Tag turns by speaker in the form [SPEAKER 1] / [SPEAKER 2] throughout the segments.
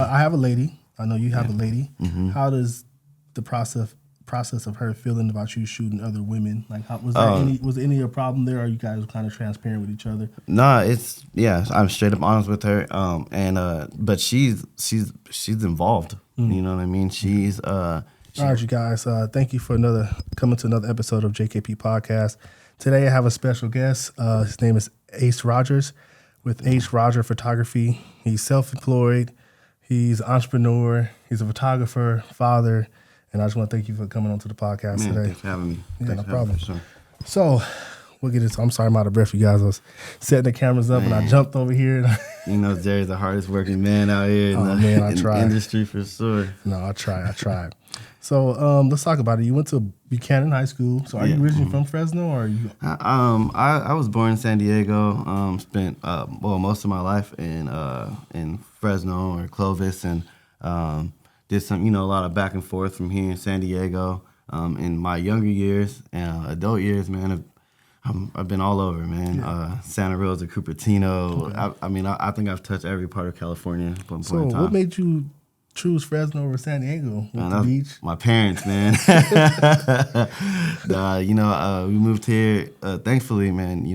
[SPEAKER 1] I have a lady. I know you have a lady.
[SPEAKER 2] Mm-hmm.
[SPEAKER 1] How does the process of her feeling about you shooting other women? Like, was there any problem there, or are you guys kind of transparent with each other?
[SPEAKER 2] Nah, I'm straight up honest with her. But she's involved. You know what I mean? She's
[SPEAKER 1] all right, you guys. Thank you for coming to another episode of JKP Podcast. Today I have a special guest. His name is Ace Rogers with Ace Roger Photography. He's self-employed. He's an entrepreneur. He's a photographer, father, and I just want to thank you for coming on to the podcast today.
[SPEAKER 2] Thanks for having me.
[SPEAKER 1] Yeah, no problem.
[SPEAKER 2] Sure.
[SPEAKER 1] So we'll get into. I'm sorry, I'm out of breath, you guys. I was setting the cameras up and I jumped over here.
[SPEAKER 2] You know, Jerry's the hardest working man out here in
[SPEAKER 1] the
[SPEAKER 2] industry for sure.
[SPEAKER 1] No, I tried. So let's talk about it. You went to Buchanan High School. So are you originally from Fresno, or are you?
[SPEAKER 2] I was born in San Diego. Spent most of my life in Fresno or Clovis, and did some a lot of back and forth from here in San Diego. In my younger years and adult years, man, I've been all over, man.
[SPEAKER 1] Yeah.
[SPEAKER 2] Santa Rosa, Cupertino.
[SPEAKER 1] Okay.
[SPEAKER 2] I think I've touched every part of California at one point
[SPEAKER 1] So
[SPEAKER 2] in time.
[SPEAKER 1] what made you choose Fresno over San Diego? The beach?
[SPEAKER 2] My parents, man. We moved here, thankfully, man,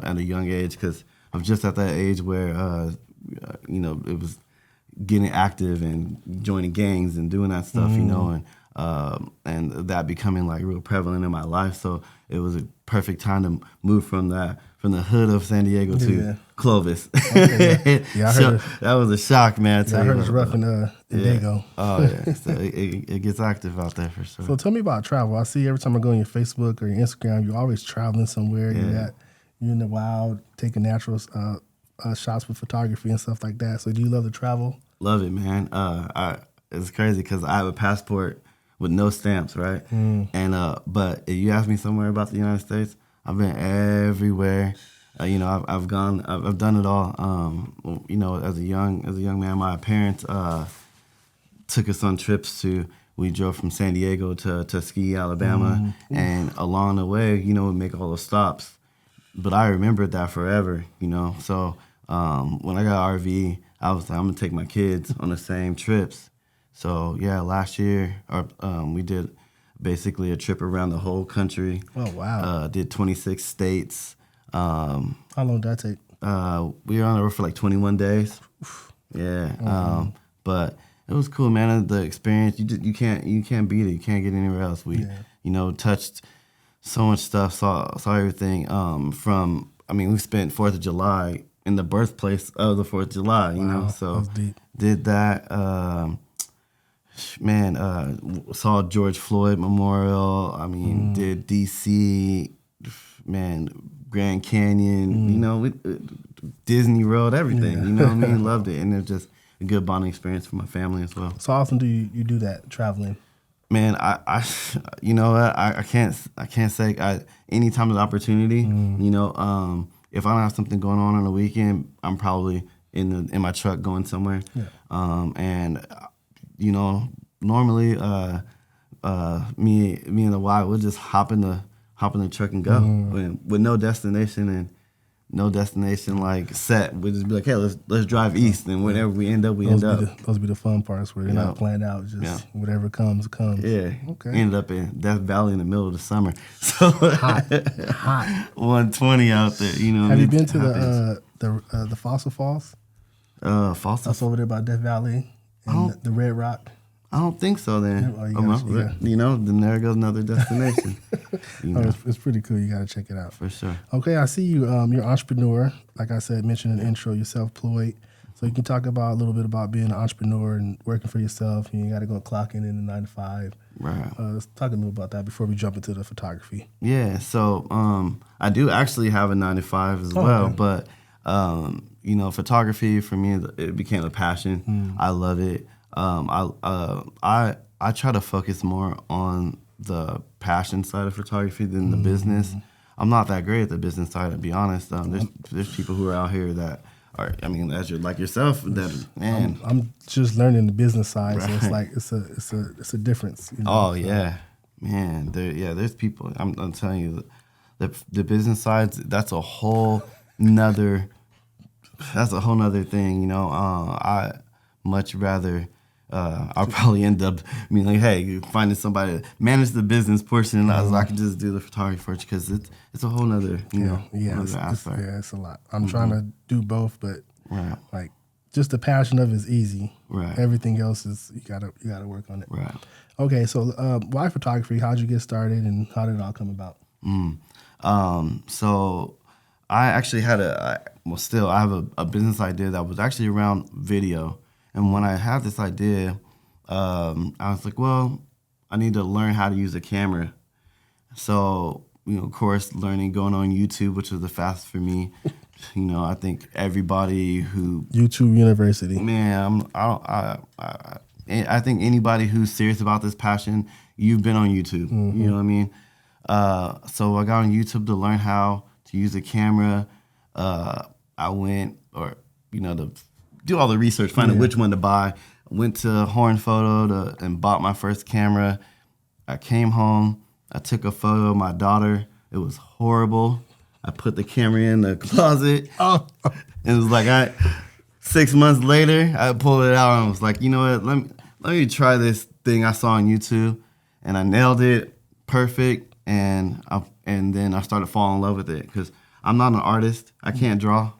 [SPEAKER 2] at a young age, because I was just at that age where, it was getting active and joining gangs and doing that stuff, and that becoming like real prevalent in my life. So it was a perfect time to move from the hood of San Diego to Clovis.
[SPEAKER 1] Okay, yeah, I heard
[SPEAKER 2] that was a shock, man.
[SPEAKER 1] I heard it's rough in Diego.
[SPEAKER 2] Oh yeah, so it gets active out there for sure.
[SPEAKER 1] So tell me about travel. I see every time I go on your Facebook or your Instagram, you're always traveling somewhere.
[SPEAKER 2] Yeah.
[SPEAKER 1] You're in the wild, taking natural shots with photography and stuff like that. So do you love to travel?
[SPEAKER 2] Love it, man. It's crazy because I have a passport with no stamps, right? And but if you ask me somewhere about the United States, I've been everywhere. I've done it all. As a young man, my parents took us on trips we drove from San Diego to Tuskegee, Alabama, and along the way, we make all the stops. But I remembered that forever, So when I got RV, I was like, I'm gonna take my kids on the same trips. So yeah, last year we did basically a trip around the whole country.
[SPEAKER 1] Oh wow!
[SPEAKER 2] Did 26 states.
[SPEAKER 1] How long did that take?
[SPEAKER 2] We were on the road for like 21 days. Yeah, but it was cool, man. The experience you can't beat it. You can't get anywhere else. We touched so much stuff, saw everything. We spent 4th of July in the birthplace of the 4th of July. So did that. Saw George Floyd Memorial. Did DC, man, Grand Canyon, Disney World, everything. Loved it. And it was just a good bonding experience for my family as well.
[SPEAKER 1] So how often do you do that, traveling?
[SPEAKER 2] Man, I can't say anytime there's opportunity, if I don't have something going on the weekend, I'm probably in my truck going somewhere. Yeah. Normally, me and the wife, we'll just hop in the truck and go with no destination like set. We'll just be like, hey, let's drive east, and wherever we end up,
[SPEAKER 1] Those be the fun parts where they're not planned out, just whatever comes.
[SPEAKER 2] Yeah.
[SPEAKER 1] Okay.
[SPEAKER 2] Ended up in Death Valley in the middle of the summer. So
[SPEAKER 1] hot.
[SPEAKER 2] 120 out there.
[SPEAKER 1] Have you been to the Fossil Falls?
[SPEAKER 2] Fossil.
[SPEAKER 1] That's over there by Death Valley and the Red Rock.
[SPEAKER 2] I don't think so. Then then there goes another destination.
[SPEAKER 1] It's pretty cool. You got to check it out
[SPEAKER 2] for sure.
[SPEAKER 1] Okay, I see you. You're an entrepreneur. Like I said, mentioned in the intro, you're self-employed. So you can talk a little bit about being an entrepreneur and working for yourself. You got to go clocking in the 9 to 5.
[SPEAKER 2] Right.
[SPEAKER 1] Let's talk a little about that before we jump into the photography.
[SPEAKER 2] Yeah. So I do actually have a 9 to 5 as well, but photography for me it became a passion. I love it. I try to focus more on the passion side of photography than the business. I'm not that great at the business side, to be honest. There's people who are out here that are, like yourself, that man.
[SPEAKER 1] I'm just learning the business side,
[SPEAKER 2] right.
[SPEAKER 1] So it's like it's a difference.
[SPEAKER 2] Oh yeah, man. There's people. I'm telling you, the business side. That's a whole nother thing. much rather. I'll probably end up being like, hey, finding somebody to manage the business portion, and I can just do the photography first because it's a whole nother, aspect.
[SPEAKER 1] It's a lot. I'm trying to do both, but like just the passion of it is easy.
[SPEAKER 2] Right.
[SPEAKER 1] Everything else is you gotta work on it.
[SPEAKER 2] Right.
[SPEAKER 1] Okay, so why photography? How'd you get started, and how did it all come about?
[SPEAKER 2] So I actually had I have a business idea that was actually around video. And when I had this idea, I was like, well, I need to learn how to use a camera. So, of course, going on YouTube, which was the fastest for me. I think everybody who...
[SPEAKER 1] YouTube University.
[SPEAKER 2] Man, I think anybody who's serious about this passion, you've been on YouTube. Mm-hmm. You know what I mean? So I got on YouTube to learn how to use a camera. I went, to do all the research, finding which one to buy. Went to Horn Photo and bought my first camera. I came home. I took a photo of my daughter. It was horrible. I put the camera in the closet. Oh. It was like 6 months later, I pulled it out and I was like, you know what? Let me try this thing I saw on YouTube, and I nailed it perfect. And then I started falling in love with it because I'm not an artist. I can't draw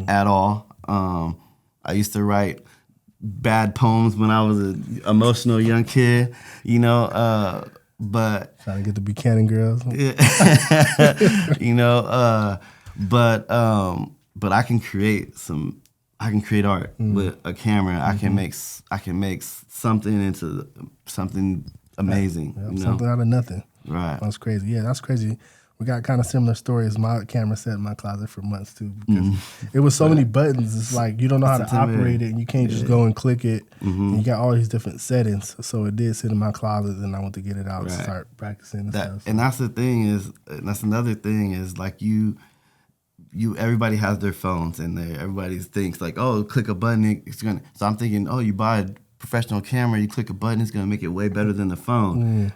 [SPEAKER 2] at all. I used to write bad poems when I was an emotional young kid, but...
[SPEAKER 1] Trying to get the Buchanan girls.
[SPEAKER 2] But I can create art with a camera. Mm-hmm. I can make something into something amazing.
[SPEAKER 1] Yep, something out of nothing.
[SPEAKER 2] Right.
[SPEAKER 1] That's crazy. Yeah, that's crazy. We got kind of similar stories. My camera sat in my closet for months too because it was so many buttons. It's like you don't know how to operate it, and you can't just go and click it. Mm-hmm. And you got all these different settings. So it did sit in my closet, and I went to get it out and start practicing and stuff. So.
[SPEAKER 2] And that's that's another thing is like everybody has their phones and everybody thinks like, oh, click a button, it's gonna. So I'm thinking, oh, you buy a professional camera, you click a button, it's gonna make it way better than the phone.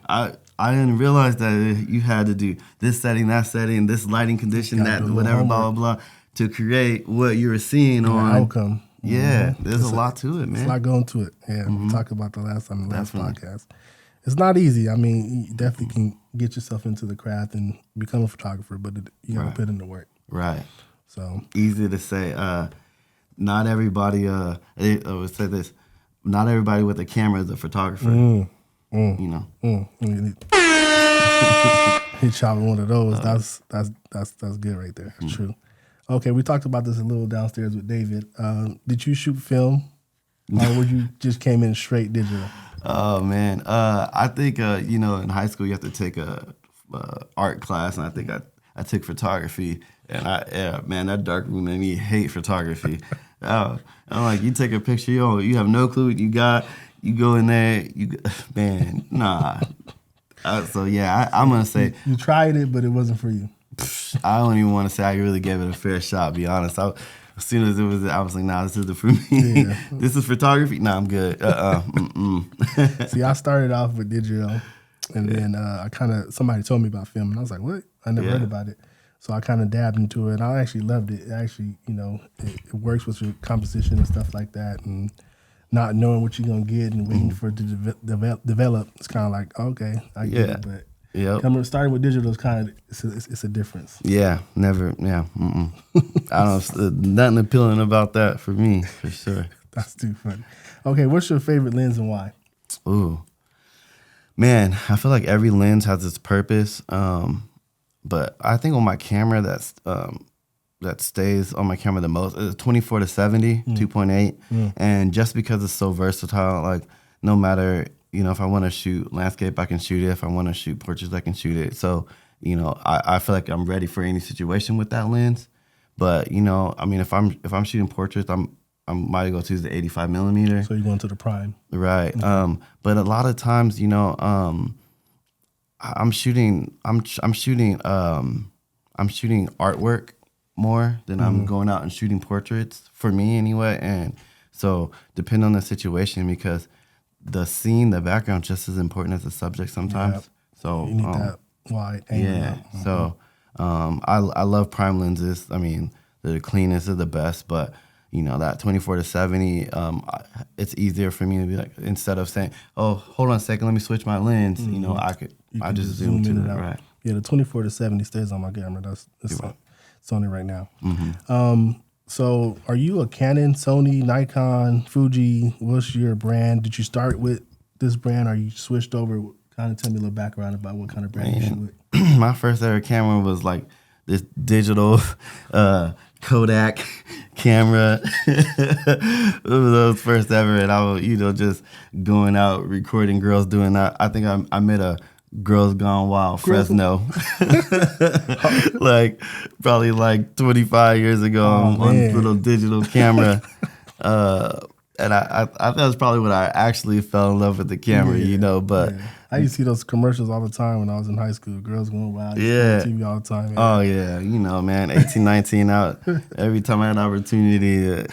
[SPEAKER 2] I didn't realize that you had to do this setting, this lighting condition, that whatever, blah, blah, blah, to create what you were seeing on.
[SPEAKER 1] Outcome.
[SPEAKER 2] Yeah, there's a lot to it, man.
[SPEAKER 1] There's a lot going to it. Yeah, we talked about the last podcast. It's not easy. I mean, you definitely can get yourself into the craft and become a photographer, but you got to put in the work.
[SPEAKER 2] Right.
[SPEAKER 1] So
[SPEAKER 2] easy to say. Not everybody, I would say this, not everybody with a camera is a photographer.
[SPEAKER 1] He chopping one of those. That's good right there. That's true. Okay, we talked about this a little downstairs with David. Did you shoot film, or would you just came in straight digital?
[SPEAKER 2] Oh man, I think in high school you have to take a art class, and I think I took photography, and that dark room made me hate photography. I'm like, you take a picture, you have no clue what you got. You go in there, nah. So yeah, I'm gonna say
[SPEAKER 1] you tried it, but it wasn't for you.
[SPEAKER 2] I don't even want to say I really gave it a fair shot. To be honest, as soon as it was, I was like, nah, this isn't for me. Yeah. This is photography. Nah, I'm good.
[SPEAKER 1] See, I started off with digital, and then somebody told me about film, and I was like, what? I never heard about it. So I kind of dabbed into it. I actually loved it. Actually, it works with your composition and stuff like that, and not knowing what you're gonna get and waiting for it to develop. It's kind of like, okay, I get it, but starting with digital is kind of it's a difference.
[SPEAKER 2] Yeah, never. Yeah, I don't. Nothing appealing about that for me, for sure.
[SPEAKER 1] That's too funny. Okay, what's your favorite lens and why?
[SPEAKER 2] Ooh, man, I feel like every lens has its purpose. But I think on my camera that stays on my camera the most is 24 to 70, 2.8. And just because it's so versatile, like no matter, if I want to shoot landscape, I can shoot it. If I want to shoot portraits, I can shoot it. So, I feel like I'm ready for any situation with that lens. But, if I'm shooting portraits, I might go to the 85 millimeter.
[SPEAKER 1] So you're going to the prime.
[SPEAKER 2] Right. But a lot of times, I'm shooting artwork more than I'm going out and shooting portraits, for me anyway. And so depend on the situation, because the scene, the background, just as important as the subject sometimes. Yep. So
[SPEAKER 1] you need that wide angle.
[SPEAKER 2] Yeah. So I love prime lenses. I mean, they're the cleanest, they're the best, but that 24-70, it's easier for me to be like, instead of saying, oh, hold on a second, let me switch my lens, I just zoom to it, right?
[SPEAKER 1] Yeah, the 24-70 stays on my camera. It's on it right now. So are you a Canon, Sony, Nikon, Fuji? What's your brand? Did you start with this brand or you switched over? Kind of tell me a little background about what kind of brand you shoot with.
[SPEAKER 2] My first ever camera was like this digital Kodak camera. It was those first ever, and I was, just going out recording girls doing that. I think I met a Girls Gone Wild Fresno, probably 25 years ago on this little digital camera. And I that was probably when I actually fell in love with the camera, but.
[SPEAKER 1] Yeah. I used to see those commercials all the time when I was in high school. Girls Going Wild.
[SPEAKER 2] Yeah.
[SPEAKER 1] On TV all the time.
[SPEAKER 2] Yeah. Oh, yeah. Man, 18, 19 out. Every time I had an opportunity to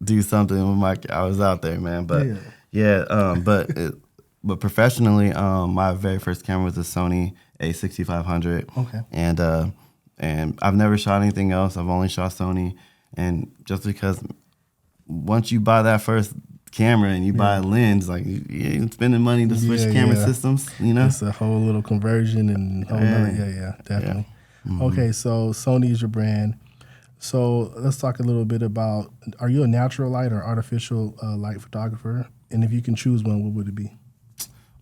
[SPEAKER 2] do something with I was out there, man. But, but professionally, my very first camera was a Sony A6500.
[SPEAKER 1] Okay.
[SPEAKER 2] And I've never shot anything else. I've only shot Sony. And just because once you buy that first camera and you buy a lens, you ain't spending money to switch camera systems,
[SPEAKER 1] It's a whole little conversion and definitely. Yeah. Okay, so Sony is your brand. So let's talk a little bit about, are you a natural light or artificial light photographer? And if you can choose one, what would it be?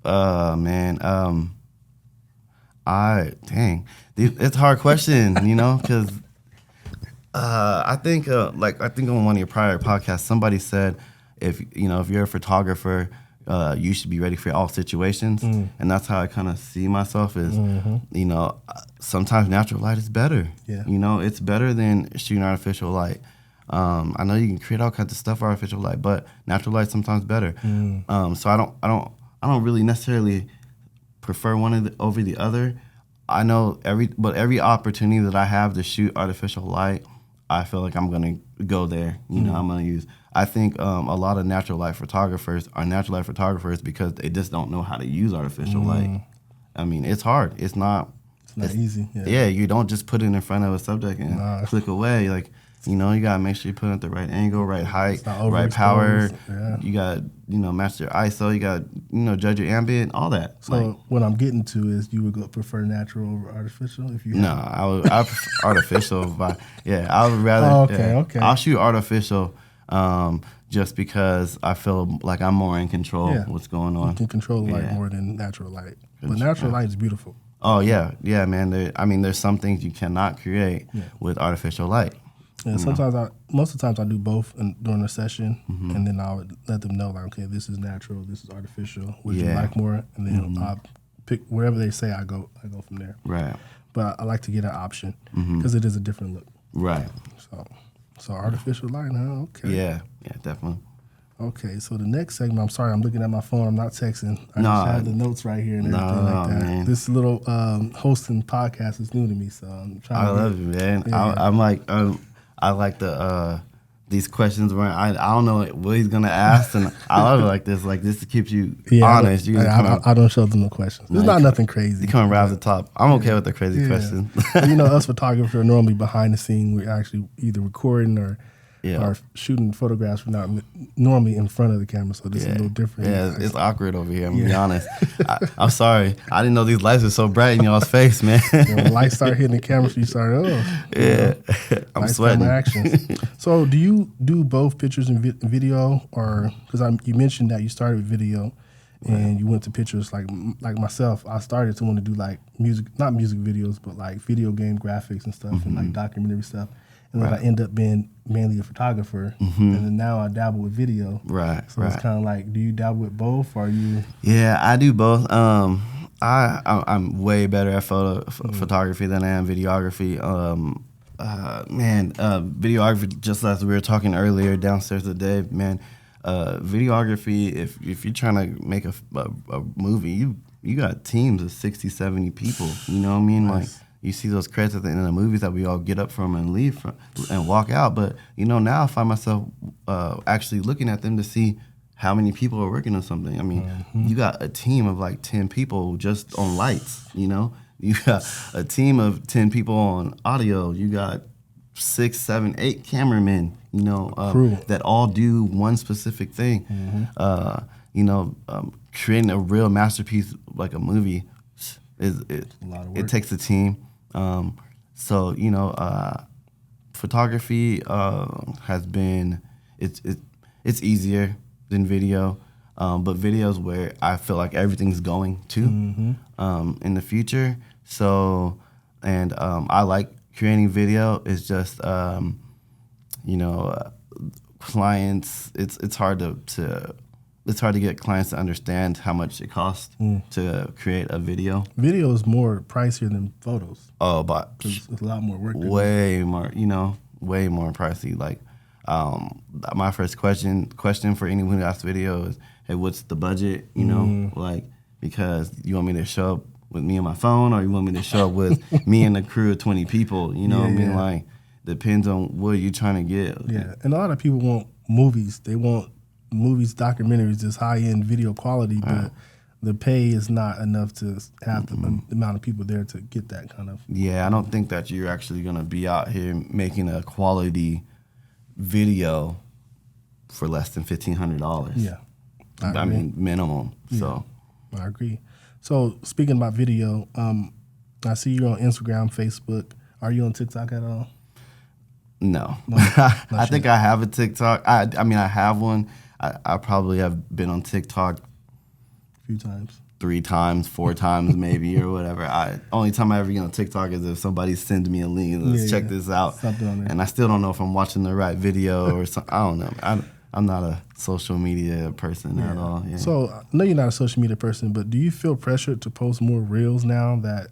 [SPEAKER 2] It's a hard question, because I think on one of your prior podcasts, somebody said, if you're a photographer, you should be ready for all situations, and that's how I kind of see myself. Is sometimes natural light is better.
[SPEAKER 1] Yeah.
[SPEAKER 2] It's better than shooting artificial light. I know you can create all kinds of stuff with artificial light, but natural light sometimes better. So I don't really necessarily prefer one over the other. I know every opportunity that I have to shoot artificial light, I feel like I'm gonna go there. I'm gonna use. I think a lot of natural light photographers are natural light photographers because they just don't know how to use artificial light. I mean, it's hard. It's not
[SPEAKER 1] easy.
[SPEAKER 2] Yeah, you don't just put it in front of a subject and click away. You gotta make sure you put it at the right angle, right height, right power.
[SPEAKER 1] Yeah.
[SPEAKER 2] You gotta, match your ISO. You gotta, judge your ambient, all that.
[SPEAKER 1] So what I'm getting to is you would prefer natural over artificial if you.
[SPEAKER 2] I prefer artificial, but I would rather.
[SPEAKER 1] Oh, okay.
[SPEAKER 2] I'll shoot artificial, just because I feel like I'm more in control of what's going on.
[SPEAKER 1] You can control light more than natural light, but natural light is beautiful.
[SPEAKER 2] Oh yeah, man. There's some things you cannot create with artificial light.
[SPEAKER 1] Yeah, most of the times I do both during a session, and then I would let them know, okay, this is natural, this is artificial. Would you like more? And then I'll pick wherever they say. I go from there.
[SPEAKER 2] Right.
[SPEAKER 1] But I like to get an option because it is a different look.
[SPEAKER 2] Right.
[SPEAKER 1] So artificial light, huh? Okay.
[SPEAKER 2] Yeah, definitely.
[SPEAKER 1] Okay, so the next segment, I'm sorry, I'm looking at my phone. I'm not texting. I just have the notes right here and everything like that. Man. This little hosting podcast is new to me, so I'm trying to.
[SPEAKER 2] I love it, man. Yeah. I like these questions where I don't know what he's gonna ask, and I love it like this. This keeps you honest.
[SPEAKER 1] I don't show them no questions. It's not nothing crazy.
[SPEAKER 2] You come right off the top. I'm okay with the crazy questions.
[SPEAKER 1] Us photographers are normally behind the scene. We're actually either recording or shooting photographs. We're not normally in front of the camera, so this is a little different.
[SPEAKER 2] Yeah, it's awkward over here. I'm gonna be honest. I'm sorry. I didn't know these lights were so bright in y'all's face, man.
[SPEAKER 1] When lights start hitting the camera, you start,
[SPEAKER 2] I'm sweating.
[SPEAKER 1] Actions. So, do you do both pictures and video, or because you mentioned that you started with video and you went to pictures? Like myself, I started to want to do not music videos, but video game graphics and stuff and documentary stuff. And then I end up being mainly a photographer, and then now I dabble with video.
[SPEAKER 2] Right.
[SPEAKER 1] So it's kind of do you dabble with both, or are you?
[SPEAKER 2] Yeah, I do both. I'm way better at photography than I am videography. Videography, just as we were talking earlier downstairs today, man. Videography, if you're trying to make a movie, you got teams of 60, 70 people. You know what I mean?
[SPEAKER 1] Nice.
[SPEAKER 2] You see those credits at the end of the movies that we all get up from and leave from and walk out. But, now I find myself actually looking at them to see how many people are working on something. I mean, you got a team of 10 people just on lights, You got a team of 10 people on audio. You got 6, 7, 8 cameramen,
[SPEAKER 1] Crew.
[SPEAKER 2] that all do one specific thing. Creating a real masterpiece like a movie is
[SPEAKER 1] a lot of work.
[SPEAKER 2] It takes a team. Photography has been it's easier than video, but video is where I feel like everything's going to in the future. So, and I like creating video. It's just clients. It's hard to get clients to understand how much it costs to create a video.
[SPEAKER 1] Video is more pricier than photos.
[SPEAKER 2] Oh, but
[SPEAKER 1] it's a lot more work.
[SPEAKER 2] Way more pricey. Like, my first question for anyone who asks video is, "Hey, what's the budget?" Like, because you want me to show up with me and my phone, or you want me to show up with me and a crew of 20 people? You know what I mean? Like, depends on what you're trying to get.
[SPEAKER 1] Yeah, and a lot of people want movies. They want movies, documentaries, this high-end video quality, but the pay is not enough to have the amount of people there to get that kind of.
[SPEAKER 2] Yeah, I don't think that you're actually going to be out here making a quality video for less than $1,500.
[SPEAKER 1] Yeah.
[SPEAKER 2] I mean, minimum.
[SPEAKER 1] Yeah,
[SPEAKER 2] so
[SPEAKER 1] I agree. So speaking about video, I see you're on Instagram, Facebook. Are you on TikTok at all?
[SPEAKER 2] No. I think I have a TikTok. I mean, I have one. I probably have been on TikTok
[SPEAKER 1] a few times.
[SPEAKER 2] 3 times, 4 times maybe, or whatever. Only time I ever get on TikTok is if somebody sends me a link. Let's check this out.
[SPEAKER 1] Something on there.
[SPEAKER 2] And I still don't know if I'm watching the right video or something. I don't know. I'm not a social media person at all. Yeah.
[SPEAKER 1] So I know you're not a social media person, but do you feel pressured to post more reels now that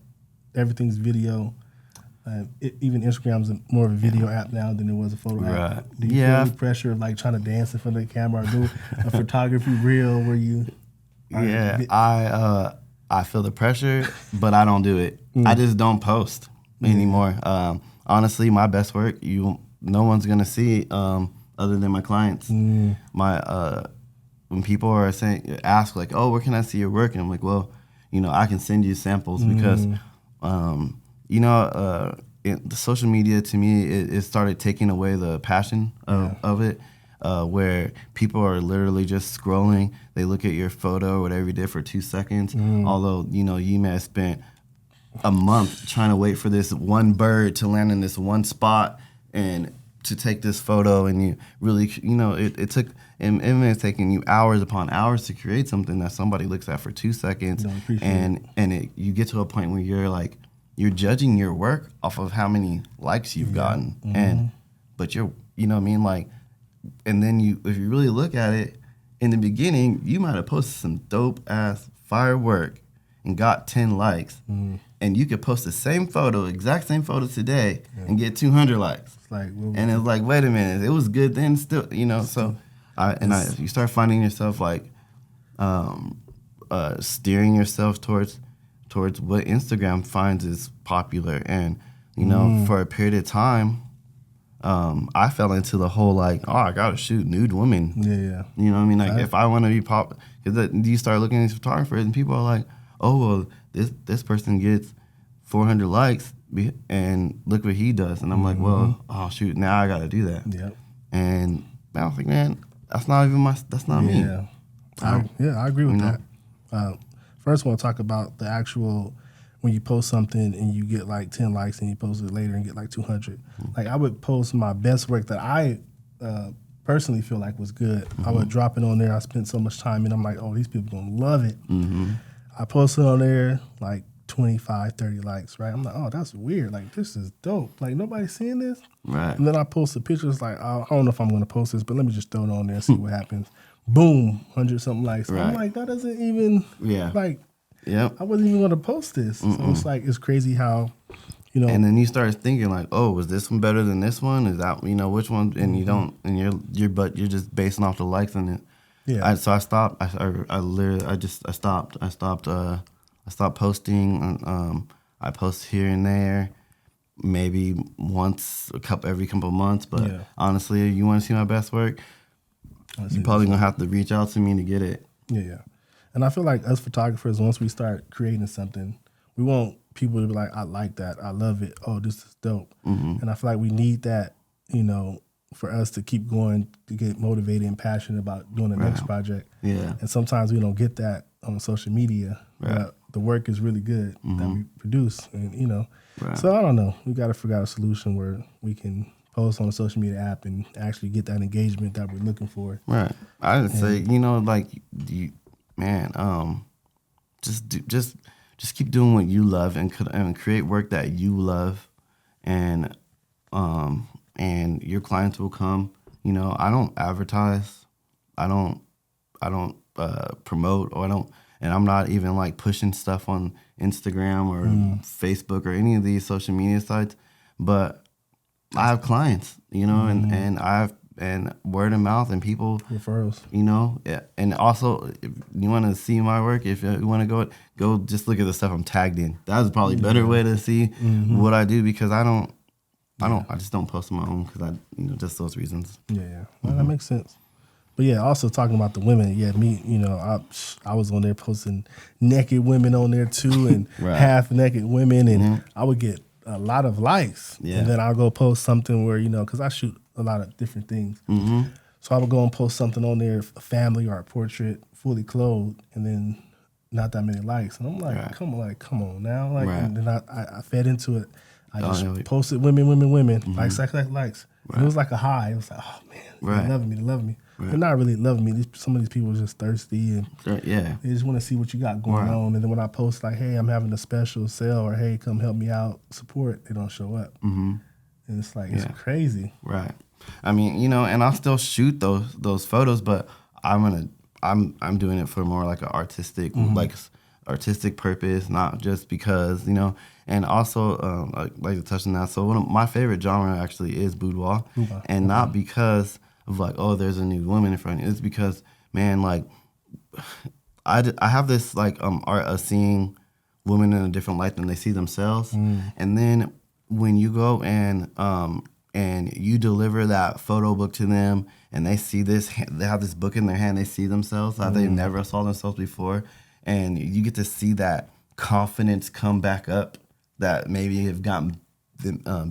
[SPEAKER 1] everything's video? Even Instagram's more of a video app now than it was a photo app. Do you feel the pressure of like trying to dance in front of the camera or do a photography reel where you?
[SPEAKER 2] I feel the pressure, but I don't do it. I just don't post anymore. Honestly, my best work, no one's gonna see other than my clients. When people are ask like, "Oh, where can I see your work?" and I'm like, "Well, I can send you samples because." The social media to me, it started taking away the passion of it, where people are literally just scrolling. They look at your photo or whatever you did for 2 seconds, although, you may have spent a month trying to wait for this one bird to land in this one spot and to take this photo, and you really, it may have taken you hours upon hours to create something that somebody looks at for 2 seconds, you get to a point where you're like, you're judging your work off of how many likes you've gotten, but you're, like, and then if you really look at it, in the beginning, you might have posted some dope ass firework and got 10 likes, and you could post the exact same photo today, and get 200 likes. And it's like, wait a minute, it was good then, still, So, you start finding yourself like, steering yourself towards what Instagram finds is popular. And, for a period of time, I fell into the whole like, oh, I got to shoot nude women.
[SPEAKER 1] Yeah.
[SPEAKER 2] You know what I mean? Like, if I want to be because you start looking at these photographers and people are like, oh, well, this person gets 400 likes and look what he does. And I'm like, well, oh, shoot, now I got to do that.
[SPEAKER 1] Yep.
[SPEAKER 2] And I was like, man, that's not me.
[SPEAKER 1] Yeah. I agree with that. First, I want to talk about the actual, when you post something and you get like 10 likes and you post it later and get like 200. Like, I would post my best work that I personally feel like was good. I would drop it on there. I spent so much time and I'm like, oh, these people going to love it. I posted on there like 25, 30 likes, right? I'm like, oh, that's weird. Like, this is dope. Like, nobody's seeing this?
[SPEAKER 2] Right.
[SPEAKER 1] And then I post the pictures like, I don't know if I'm going to post this, but let me just throw it on there and see what happens. Boom, 100-something likes. Right. I'm like, that doesn't even, like, I wasn't even going to post this. So it's like, it's crazy how,
[SPEAKER 2] And then you start thinking like, oh, was this one better than this one? Is that, which one? And you don't, and you're just basing off the likes on it.
[SPEAKER 1] Yeah.
[SPEAKER 2] So I stopped. I stopped. I stopped posting. I post here and there, maybe every couple of months. But honestly, if you want to see my best work, you're probably going to have to reach out to me to get it.
[SPEAKER 1] Yeah. And I feel like us photographers, once we start creating something, we want people to be like, I like that. I love it. Oh, this is dope.
[SPEAKER 2] Mm-hmm.
[SPEAKER 1] And I feel like we need that, for us to keep going, to get motivated and passionate about doing the next project.
[SPEAKER 2] Yeah.
[SPEAKER 1] And sometimes we don't get that on social media.
[SPEAKER 2] Right.
[SPEAKER 1] But the work is really good that we produce. And,
[SPEAKER 2] Right.
[SPEAKER 1] so I don't know. We got to figure out a solution where we can post on a social media app and actually get that engagement that we're looking for.
[SPEAKER 2] Right. I would say, just keep doing what you love and create work that you love, and your clients will come. I don't advertise, I don't promote, and I'm not even like pushing stuff on Instagram or Facebook or any of these social media sites, but I have clients, and word of mouth and people
[SPEAKER 1] Referrals.
[SPEAKER 2] And also if you want to see my work, if you want to go just look at the stuff I'm tagged in. That's probably a better way to see what I do, because I just don't post my own because just those reasons.
[SPEAKER 1] Yeah. Well, that makes sense. But yeah, also talking about the women, I was on there posting naked women on there too, and
[SPEAKER 2] Right.
[SPEAKER 1] half naked women, and I would get a lot of likes.
[SPEAKER 2] Yeah.
[SPEAKER 1] And then I'll go post something where, because I shoot a lot of different things.
[SPEAKER 2] Mm-hmm.
[SPEAKER 1] So I would go and post something on there, a family or a portrait, fully clothed, and then not that many likes. And I'm like,
[SPEAKER 2] Right.
[SPEAKER 1] come on now. Like,
[SPEAKER 2] Right.
[SPEAKER 1] and then I fed into it. I just
[SPEAKER 2] yeah.
[SPEAKER 1] posted women, likes.
[SPEAKER 2] Right.
[SPEAKER 1] And it was like a high. It was like, oh man,
[SPEAKER 2] Right.
[SPEAKER 1] they love me.
[SPEAKER 2] Right.
[SPEAKER 1] They're not really loving me. Some of these people are just thirsty and
[SPEAKER 2] Yeah.
[SPEAKER 1] they just want to see what you got going
[SPEAKER 2] Right.
[SPEAKER 1] on. And then when I post like, hey, I'm having a special sale, or hey, come help me out, support, they don't show up.
[SPEAKER 2] Mm-hmm.
[SPEAKER 1] And it's like, it's crazy.
[SPEAKER 2] Right. I mean, and I'll still shoot those photos, but I'm doing it for more like an artistic artistic purpose, not just because, and also like to touch on that. So one of my favorite genre actually is boudoir, and not because of like, oh, there's a new woman in front of you. It's because, man, like I have this like art of seeing women in a different light than they see themselves, and then when you go and you deliver that photo book to them, and they see this, they have this book in their hand, they see themselves how they never saw themselves before, and you get to see that confidence come back up that maybe have gotten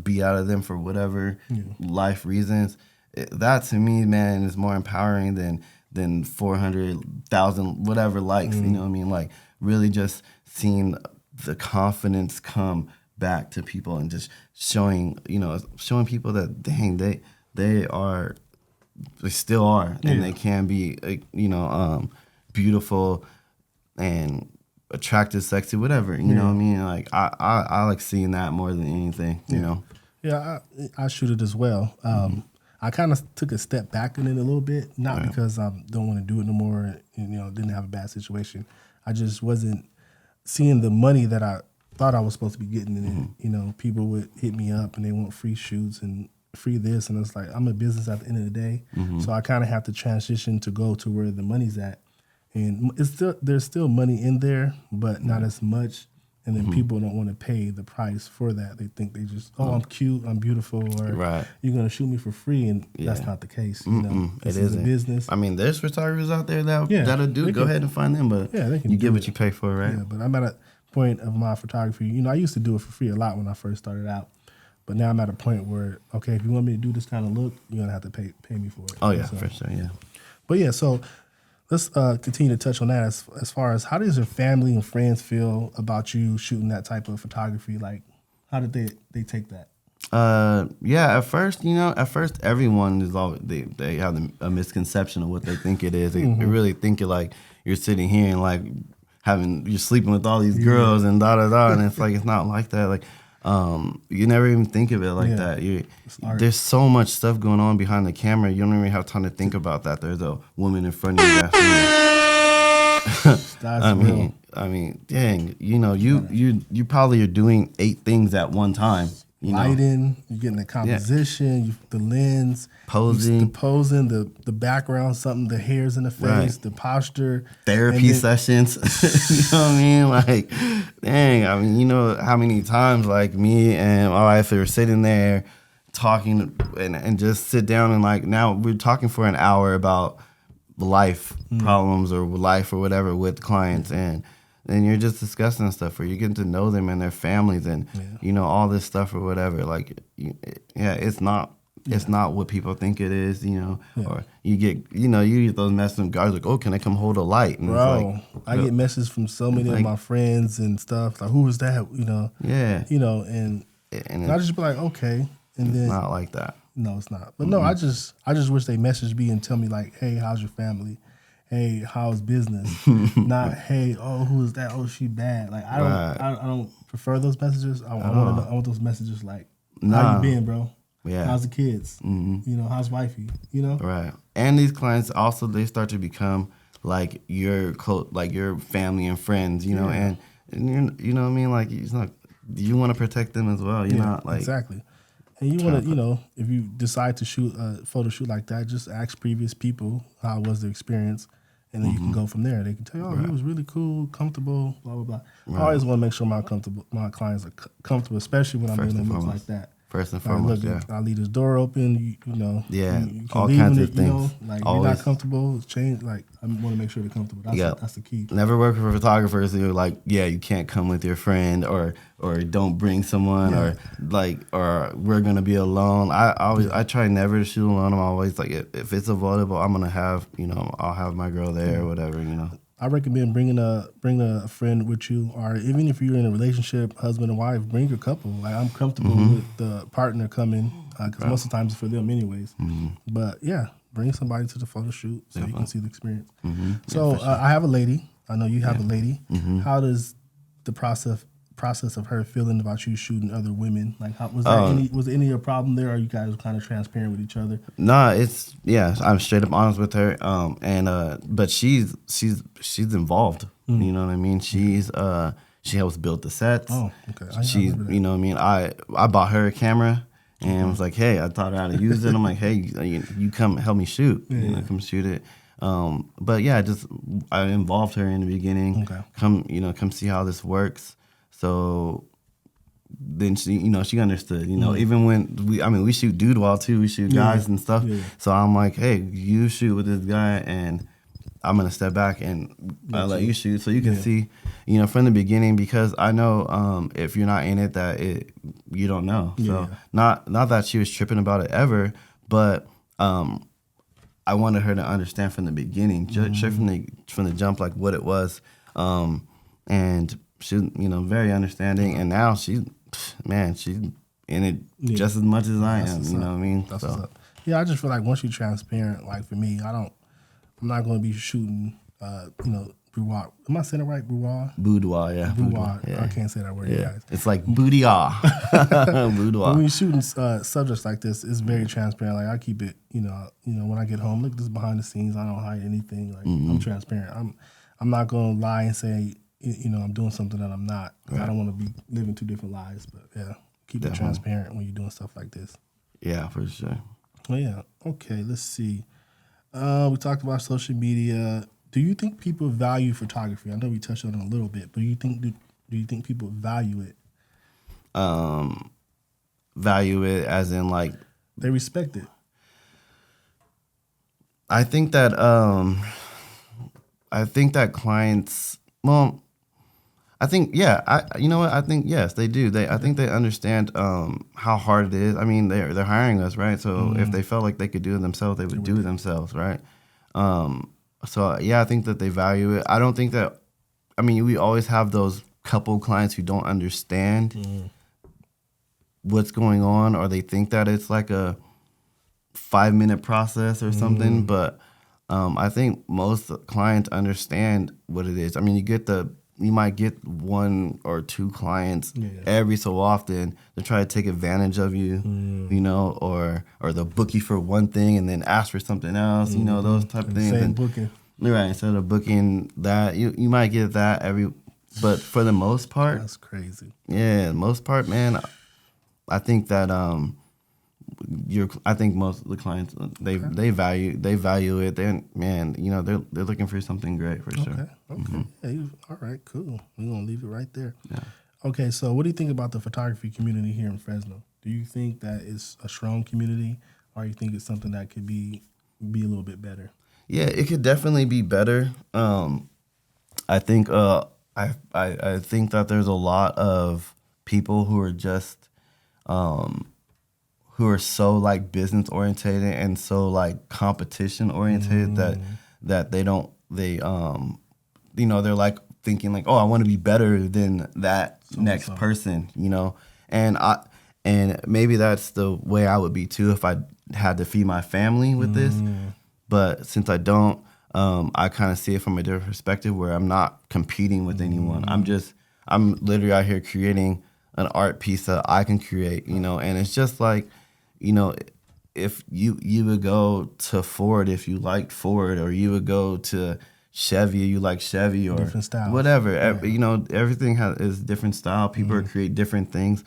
[SPEAKER 2] beat out of them for whatever life reasons. That to me, man, is more empowering than 400,000 whatever likes. You know what I mean? Like really just seeing the confidence come back to people and just showing people that dang, they still are, and they can be beautiful and attractive, sexy, whatever. You know what I mean? Like I like seeing that more than anything. You know?
[SPEAKER 1] Yeah, I shoot it as well. I kind of took a step back in it a little bit, not because I don't want to do it no more. Didn't have a bad situation. I just wasn't seeing the money that I thought I was supposed to be getting in it. People would hit me up and they want free shoots and free this, and it's like, I'm a business at the end of the day, so I kind of have to transition to go to where the money's at, and there's still money in there, but not as much. And then people don't want to pay the price for that. They think they just, I'm cute, I'm beautiful, or you're going to shoot me for free, and that's not the case. This is a business.
[SPEAKER 2] I mean, there's photographers out there that'll do it. Go ahead and find them, but you get what you pay for, right?
[SPEAKER 1] Yeah, but I'm at a point of my photography. I used to do it for free a lot when I first started out, but now I'm at a point where, okay, if you want me to do this kind of look, you're going to have to pay me for it.
[SPEAKER 2] Oh, yeah, for sure, yeah.
[SPEAKER 1] But yeah, so let's continue to touch on that as far as how does your family and friends feel about you shooting that type of photography? Like, how did they take that?
[SPEAKER 2] At first everyone is always, they have a misconception of what they think it is. They really think it like you're sitting here and like you're sleeping with all these girls and and it's like, it's not like that. Like, you never even think of it like that. There's so much stuff going on behind the camera. You don't even have time to think about that. There's a woman in front of you. I mean, dang, you probably are doing 8 things at one time.
[SPEAKER 1] Lighting, you're getting the composition, the lens,
[SPEAKER 2] posing,
[SPEAKER 1] the background, the hairs in the face, the posture,
[SPEAKER 2] therapy sessions. You know what I mean? Like, dang, I mean, how many times like me and my wife are sitting there talking and just sit down and like, now we're talking for an hour about life problems or life or whatever with clients, and and you're just discussing stuff, or you're getting to know them and their families, and you know, all this stuff or whatever. Like, it's not. It's not what people think it is, you know. Or you get those messages from guys like, "Oh, can I come hold a light?" And
[SPEAKER 1] bro, it's like, I get messages from so many of my friends and stuff. Like, who is that? You know. Yeah. You know, and I just be like, okay, and then
[SPEAKER 2] not like that.
[SPEAKER 1] No, it's not. But no, I just wish they message me and tell me like, hey, how's your family? Hey, how's business? Not, hey, oh, who is that? Oh, she bad. Like, I don't prefer those messages. I want those messages like, how you been, bro? Yeah. How's the kids? You know, how's wifey? You know?
[SPEAKER 2] Right. And these clients also, they start to become like your family and friends, you know, and you know what I mean? Like, it's not, you want to protect them as well. You're not like.
[SPEAKER 1] Exactly. And you want to, you know, if you decide to shoot a photo shoot like that, just ask previous people how was their experience, and then you can go from there. They can tell you, oh, he was really cool, comfortable, blah, blah, blah. Right. I always want to make sure my clients are comfortable, especially when I'm doing moves like that.
[SPEAKER 2] First and foremost,
[SPEAKER 1] I leave this door open, you know.
[SPEAKER 2] Yeah,
[SPEAKER 1] you can
[SPEAKER 2] all
[SPEAKER 1] leave
[SPEAKER 2] kinds of
[SPEAKER 1] you
[SPEAKER 2] things.
[SPEAKER 1] know, like, always. You're not comfortable, change. Like, I want to make sure they're comfortable. That's the key.
[SPEAKER 2] Never work for photographers who are like, you can't come with your friend, or don't bring someone, or we're gonna be alone. I try never to shoot alone. I'm always like, if it's available, I'm gonna have, you know, I'll have my girl there or whatever, you know.
[SPEAKER 1] I recommend bring a friend with you, or even if you're in a relationship, husband and wife, bring your couple. Like, I'm comfortable with the partner coming, because most of the times it's for them anyways. But bring somebody to the photo shoot so you can see the experience. So sure. I have a lady. I know you have a lady. How does the process of her feeling about you shooting other women? Like, was there any problem there, or you guys were kind of transparent with each other?
[SPEAKER 2] Nah, I'm straight up honest with her. But she's involved. You know what I mean? She helps build the sets. Oh, okay. She's, you know what I mean? I bought her a camera and was like, hey, I taught her how to use it. I'm like, hey, you come help me shoot. You know, come shoot it. But I involved her in the beginning. Okay. Come see how this works. So then she understood, even when we shoot boudoir too, we shoot guys and stuff. Yeah. So I'm like, hey, you shoot with this guy and I'm going to step back and I'll let you shoot. So you can see, from the beginning, because I know if you're not in it, you don't know. So not that she was tripping about it ever, but I wanted her to understand from the beginning, just from the jump, like what it was. And she's, very understanding, and now she's in it just as much as I am. You know what I mean?
[SPEAKER 1] That's what's up. Yeah, I just feel like once you're transparent, like for me, I'm not going to be shooting, boudoir. Am I saying it right? Boudoir?
[SPEAKER 2] Boudoir, yeah.
[SPEAKER 1] Boudoir. Yeah. I can't say that word, guys.
[SPEAKER 2] It's like boudoir. Boudoir.
[SPEAKER 1] When you're shooting subjects like this, it's very transparent. Like, I keep it, when I get home, look, this is behind the scenes. I don't hide anything. Like, I'm transparent. I'm not going to lie and say, I'm doing something that I'm not. Right. I don't want to be living two different lives. But keep it transparent when you're doing stuff like this.
[SPEAKER 2] Yeah, for sure.
[SPEAKER 1] Well, yeah. Okay, let's see. We talked about social media. Do you think people value photography? I know we touched on it a little bit, but do you think people value it?
[SPEAKER 2] Value it as in, like,
[SPEAKER 1] they respect it.
[SPEAKER 2] I think that clients. Well, I think you know what? I think yes, they do. I think they understand how hard it is. I mean, they're hiring us, right? So if they felt like they could do it themselves, they would do it themselves, right? So I think that they value it. I don't think that. I mean, we always have those couple clients who don't understand what's going on, or they think that it's like a 5-minute process or something. But I think most clients understand what it is. I mean, you might get 1 or 2 clients every so often to try to take advantage of you, or they'll book you for one thing and then ask for something else, those type of things.
[SPEAKER 1] Same booking.
[SPEAKER 2] Right, instead of booking that, you might get that but for the most part.
[SPEAKER 1] That's crazy.
[SPEAKER 2] Yeah, most part, man, I think that I think most of the clients they value it. They're looking for something great for sure.
[SPEAKER 1] Okay. Yeah, all right, cool. We're gonna leave it right there. Yeah. Okay, so what do you think about the photography community here in Fresno? Do you think that it's a strong community, or you think it's something that could be a little bit better?
[SPEAKER 2] Yeah, it could definitely be better. I think I think that there's a lot of people who are just who are so like business orientated and so like competition orientated that they they're like thinking like, oh, I want to be better than that next person, and maybe that's the way I would be too if I had to feed my family with this. But since I don't, I kind of see it from a different perspective where I'm not competing with anyone. I'm literally out here creating an art piece that I can create, and it's just like, if you would go to Ford if you liked Ford, or you would go to Chevy, you like Chevy, or
[SPEAKER 1] different styles.
[SPEAKER 2] Whatever. Yeah. Everything is different style. People create different things.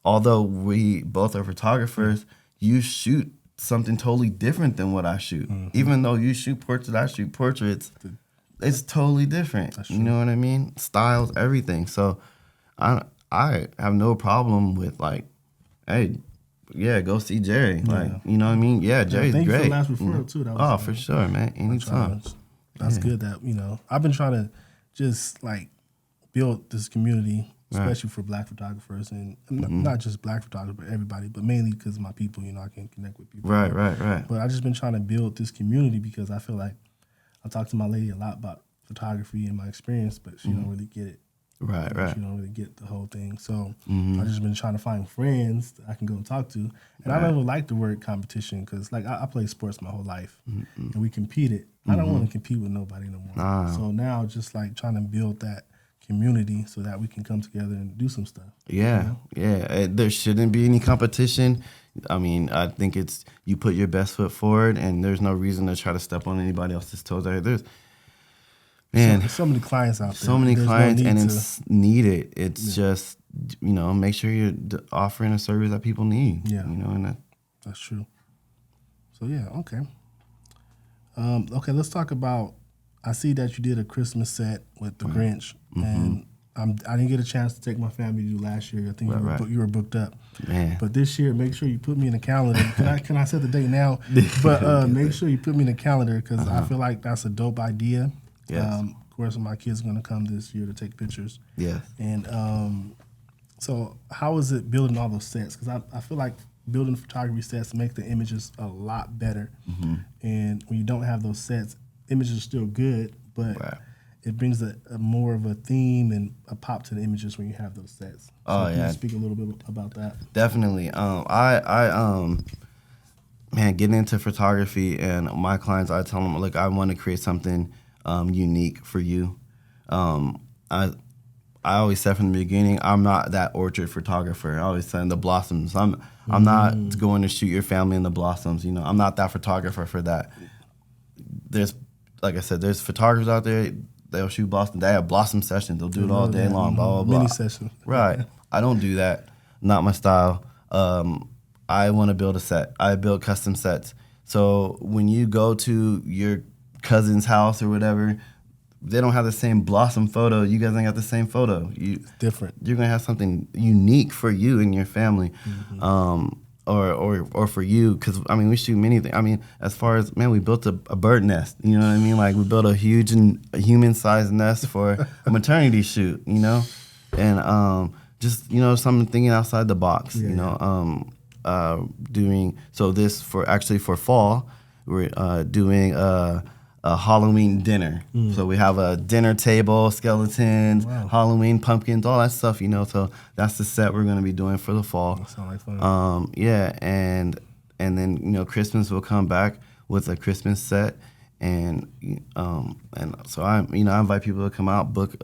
[SPEAKER 2] Although we both are photographers, you shoot something totally different than what I shoot. Even though you shoot portraits, I shoot portraits. It's totally different. You know what I mean? Styles, everything. So I have no problem with like, hey, yeah, go see Jerry. Like, you know what I mean? Yeah, Jerry's
[SPEAKER 1] thank
[SPEAKER 2] great.
[SPEAKER 1] Thank you for the last referral too. That was,
[SPEAKER 2] for sure, man. Anytime.
[SPEAKER 1] That's good that, I've been trying to just like build this community, especially for Black photographers, and not just Black photographers, but everybody, but mainly because of my people, I can connect with people.
[SPEAKER 2] Right.
[SPEAKER 1] But I've just been trying to build this community because I feel like I talk to my lady a lot about photography and my experience, but she don't really get it.
[SPEAKER 2] Right.
[SPEAKER 1] She don't really get the whole thing. So I've just been trying to find friends that I can go and talk to. And I never liked the word competition because, like, I played sports my whole life, and we competed. I don't want to compete with nobody no more. So now just, like, trying to build that community so that we can come together and do some stuff.
[SPEAKER 2] Yeah. There shouldn't be any competition. I mean, I think it's you put your best foot forward, and there's no reason to try to step on anybody else's toes.
[SPEAKER 1] So many clients out there.
[SPEAKER 2] So many clients, and it's needed. It's just, make sure you're offering a service that people need.
[SPEAKER 1] Yeah.
[SPEAKER 2] And
[SPEAKER 1] that's true. So, yeah, okay. Okay, let's talk about, I see that you did a Christmas set with the Grinch, and I didn't get a chance to take my family to do last year. I think you were booked up.
[SPEAKER 2] Man.
[SPEAKER 1] But this year, make sure you put me in the calendar. Can I set the date now? But make sure you put me in the calendar because I feel like that's a dope idea.
[SPEAKER 2] Yes.
[SPEAKER 1] Of course, my kids are going to come this year to take pictures.
[SPEAKER 2] Yes.
[SPEAKER 1] And so how is it building all those sets? Because I feel like building photography sets make the images a lot better. And when you don't have those sets, images are still good, but it brings a more of a theme and a pop to the images when you have those sets. So can you speak a little bit about that?
[SPEAKER 2] Definitely. Man, getting into photography, and my clients, I tell them, look, I want to create something unique for you. I always said from the beginning, I'm not that orchard photographer. I always said the blossoms. I'm not going to shoot your family in the blossoms. I'm not that photographer for that. There's, like I said, there's photographers out there. They'll shoot blossom. They have blossom sessions. They'll do it all day long. Blah blah blah.
[SPEAKER 1] Mini sessions.
[SPEAKER 2] Right. I don't do that. Not my style. I want to build a set. I build custom sets. So when you go to your cousin's house or whatever, they don't have the same blossom photo. You guys ain't got the same photo.
[SPEAKER 1] Different.
[SPEAKER 2] You're gonna have something unique for you and your family, or for you. Because I mean, we shoot many things. I mean, as far as we built a bird nest. You know what I mean? Like we built a huge and human-sized nest for a maternity shoot. And just something thinking outside the box. Doing so this for fall. We're doing a Halloween dinner. So we have a dinner table, skeletons, Halloween pumpkins, all that stuff, So that's the set we're going to be doing for the fall.
[SPEAKER 1] That sounds like fun.
[SPEAKER 2] And then Christmas will come back with a Christmas set, and so I invite people to come out, book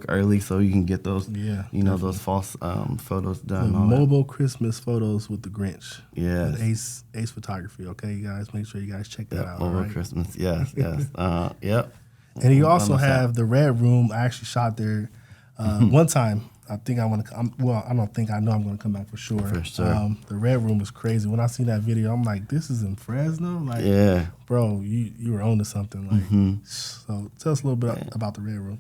[SPEAKER 2] early so you can get those those false photos done.
[SPEAKER 1] The mobile Christmas photos with the Grinch.
[SPEAKER 2] Yeah.
[SPEAKER 1] Ace Photography. Okay, you guys, make sure you guys check that out.
[SPEAKER 2] Mobile Christmas. Yes. Yep.
[SPEAKER 1] And you also have the Red Room. I actually shot there one time. I think I want to. I don't think I know I'm going to come back for sure.
[SPEAKER 2] For sure.
[SPEAKER 1] The Red Room was crazy. When I seen that video, I'm like, "This is in Fresno." Like,
[SPEAKER 2] yeah,
[SPEAKER 1] bro, you were onto something. Like, so tell us a little bit about the Red Room.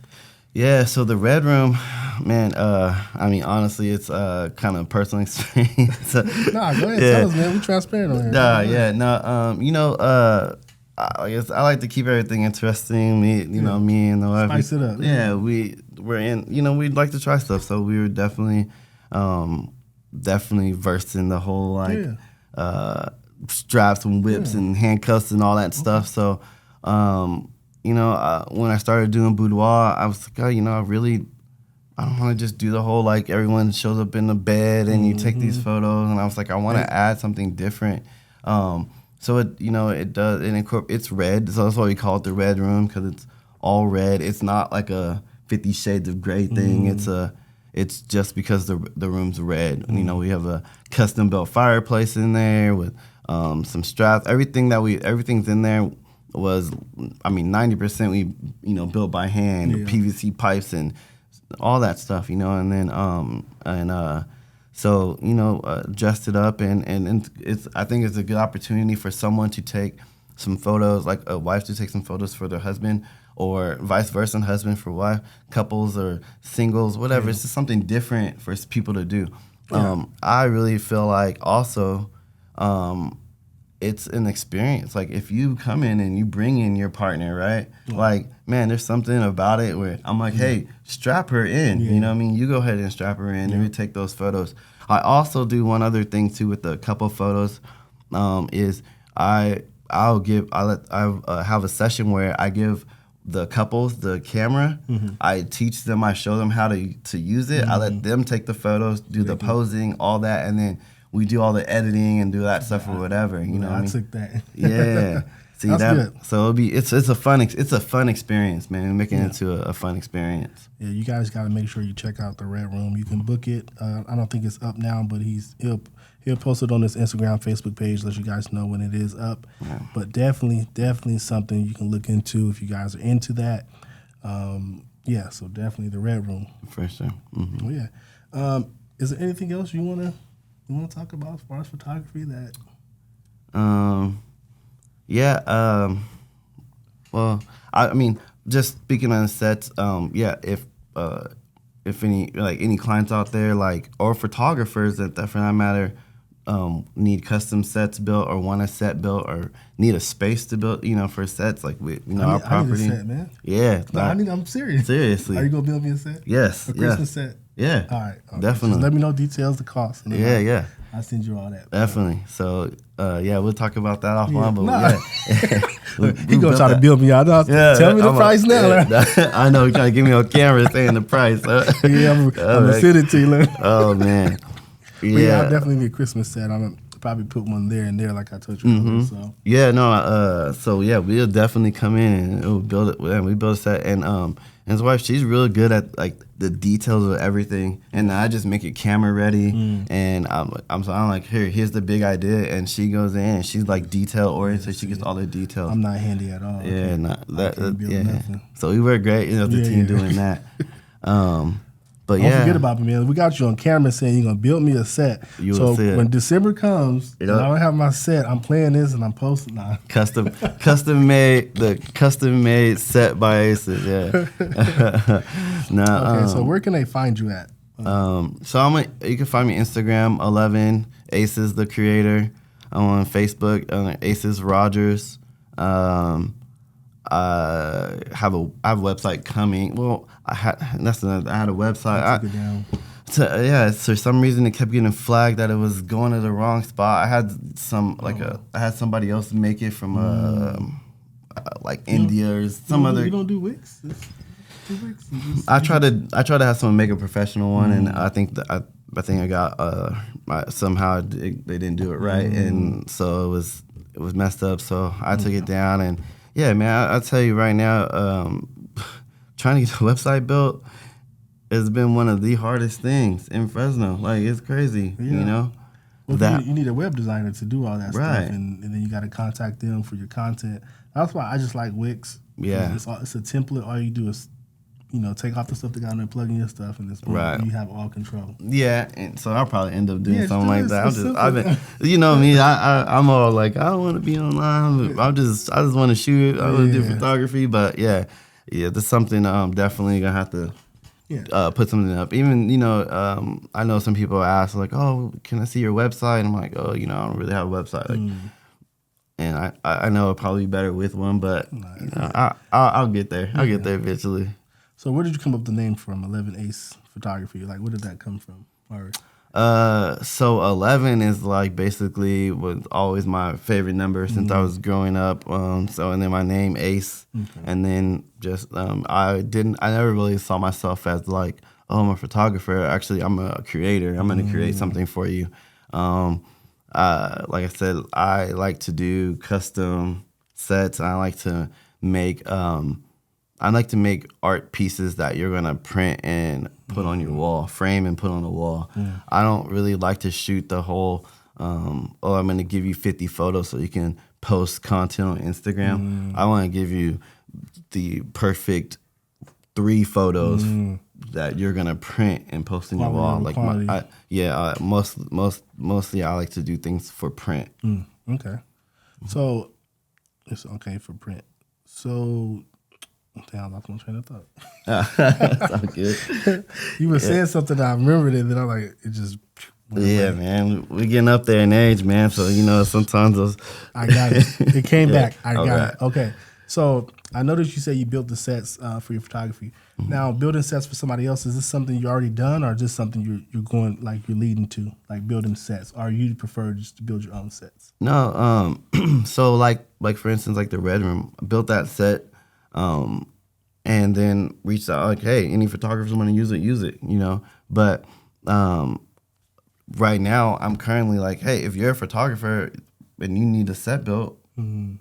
[SPEAKER 2] Yeah, so the Red Room, man. I mean, honestly, it's kind of personal experience.
[SPEAKER 1] Nah, go ahead, tell us, man. We're transparent on here.
[SPEAKER 2] I guess I like to keep everything interesting. Me and the wife.
[SPEAKER 1] Spice it up.
[SPEAKER 2] Yeah, we're in. We'd like to try stuff, so we were definitely versed in the whole straps and whips and handcuffs and all that stuff. So, when I started doing boudoir, I was like, I don't want to just do the whole like everyone shows up in the bed and you take these photos, and I was like, I want to add something different. So it does. It's red, so that's why we call it the red room, because it's all red. It's not like a 50 Shades of Grey thing. It's just because the room's red. We have a custom built fireplace in there with some straps. Everything's in there was, 90% we built by hand, PVC pipes and all that stuff, and then dressed it up, and I think it's a good opportunity for someone to take some photos, like a wife to take some photos for their husband, or vice versa, husband for wife, couples or singles, whatever. It's just something different for people to do. I really feel like also it's an experience. Like if you come in and you bring in your partner, right? Like, man, there's something about it where I'm like, hey, strap her in. You know what I mean? You go ahead and strap her in and we take those photos. I also do one other thing too with the couple photos, is I have a session where I give the couples the camera. I teach them, I show them how to use it. I let them take the photos, do the posing, all that, and then we do all the editing and do that stuff or whatever. You know what I mean?
[SPEAKER 1] took that.
[SPEAKER 2] Yeah. See
[SPEAKER 1] That's
[SPEAKER 2] that?
[SPEAKER 1] good.
[SPEAKER 2] So it's a fun experience, man. Making it into a fun experience.
[SPEAKER 1] Yeah, you guys got to make sure you check out the Red Room. You can book it. I don't think it's up now, but he'll post it on his Instagram, Facebook page, let you guys know when it is up. Yeah. But definitely something you can look into if you guys are into that. So definitely the Red Room.
[SPEAKER 2] For sure. Mm-hmm.
[SPEAKER 1] Yeah. Is there anything else you want to talk about as far as photography that?
[SPEAKER 2] Well, I mean, just speaking on sets, if any clients out there, like, or photographers that for that matter, need custom sets built or want a set built or need a space to build, for sets, like our property.
[SPEAKER 1] I need a set, man.
[SPEAKER 2] Yeah.
[SPEAKER 1] I'm serious.
[SPEAKER 2] Seriously.
[SPEAKER 1] Are you gonna build me a set?
[SPEAKER 2] Yes.
[SPEAKER 1] A Christmas set?
[SPEAKER 2] Yeah.
[SPEAKER 1] All right. Okay.
[SPEAKER 2] Definitely.
[SPEAKER 1] Just let me know details, the cost.
[SPEAKER 2] Yeah.
[SPEAKER 1] I'll send you all that.
[SPEAKER 2] Definitely. So, we'll talk about that offline. But
[SPEAKER 1] he gonna try to build me out. Tell me the price now.
[SPEAKER 2] I know he's trying to give me on camera saying the price.
[SPEAKER 1] I'm gonna send it to you.
[SPEAKER 2] Oh man.
[SPEAKER 1] Yeah, I'll definitely need a Christmas set. I'm gonna probably put one there and there, like I told you.
[SPEAKER 2] Mm-hmm.
[SPEAKER 1] So
[SPEAKER 2] we'll definitely come in and we'll build it. We build a set, and his wife, she's really good at like the details of everything, and I just make it camera ready. And I'm like, here's the big idea, and she goes in and she's like detail oriented. She gets all the details.
[SPEAKER 1] I'm not handy at all.
[SPEAKER 2] Yeah, nothing. So we work great, the team doing that. But
[SPEAKER 1] don't forget about me, man. We got you on camera saying you're gonna build me a set.
[SPEAKER 2] So
[SPEAKER 1] when December comes, and I don't have my set, I'm playing this and I'm posting.
[SPEAKER 2] Custom made set by Aces. Yeah.
[SPEAKER 1] So where can they find you at?
[SPEAKER 2] You can find me Instagram 11 Aces the Creator. I'm on Facebook Aces Rogers. I have a website coming. Well, I had a website. For some reason it kept getting flagged that it was going to the wrong spot. I had I had somebody else make it from India or some other.
[SPEAKER 1] You don't do Wix?
[SPEAKER 2] I try to have someone make a professional one, and I think I got somehow they didn't do it right, and so it was messed up. So I took it down, and yeah, man, I'll tell you right now, trying to get a website built has been one of the hardest things in Fresno. Like, it's crazy,
[SPEAKER 1] Well, you need a web designer to do all that stuff, and then you got to contact them for your content. That's why I just like Wix.
[SPEAKER 2] Yeah.
[SPEAKER 1] It's a template. All you do is, take off the stuff that got in there, plug in your stuff, and you have all control.
[SPEAKER 2] Yeah, and so I'll probably end up doing something like that. I've been, me, I'm all like, I don't want to be online. I just want to shoot. I want to do photography, but yeah, there's something I'm definitely gonna have to put something up. Even I know some people ask like, oh, can I see your website? And I'm like, oh, I don't really have a website. Like, and I know I'll probably be better with one, but I'll get there. I'll get there eventually.
[SPEAKER 1] So where did you come up with the name from, 11 Ace Photography? Like, where did that come from? Or
[SPEAKER 2] so 11 is like basically was always my favorite number since I was growing up. So and then my name Ace, and then just I never really saw myself as like, oh, I'm a photographer. Actually, I'm a creator. I'm gonna create something for you. Like I said, I like to do custom sets. I like to make art pieces that you're gonna print and put on your wall, frame and put on the wall. I don't really like to shoot the whole, I'm gonna give you 50 photos so you can post content on Instagram. I wanna give you the perfect 3 photos that you're gonna print and post on your wall. Like mostly I like to do things for print.
[SPEAKER 1] Okay. So it's okay for print. So damn, I lost my train of thought.
[SPEAKER 2] That's all good.
[SPEAKER 1] You were saying something that I remembered it, and then I'm like, it just went away.
[SPEAKER 2] Man, we're getting up there in age, man. So sometimes those.
[SPEAKER 1] I got it. It came back. I got it. Okay. So I noticed you said you built the sets for your photography. Now, building sets for somebody else, is this something you already done, or just something you're going, like, you're leading to, like building sets, or you prefer just to build your own sets?
[SPEAKER 2] No. So like for instance, like the Red Room, I built that set. And then reached out like, hey, any photographers want to use it, But right now, I'm currently like, hey, if you're a photographer and you need a set built,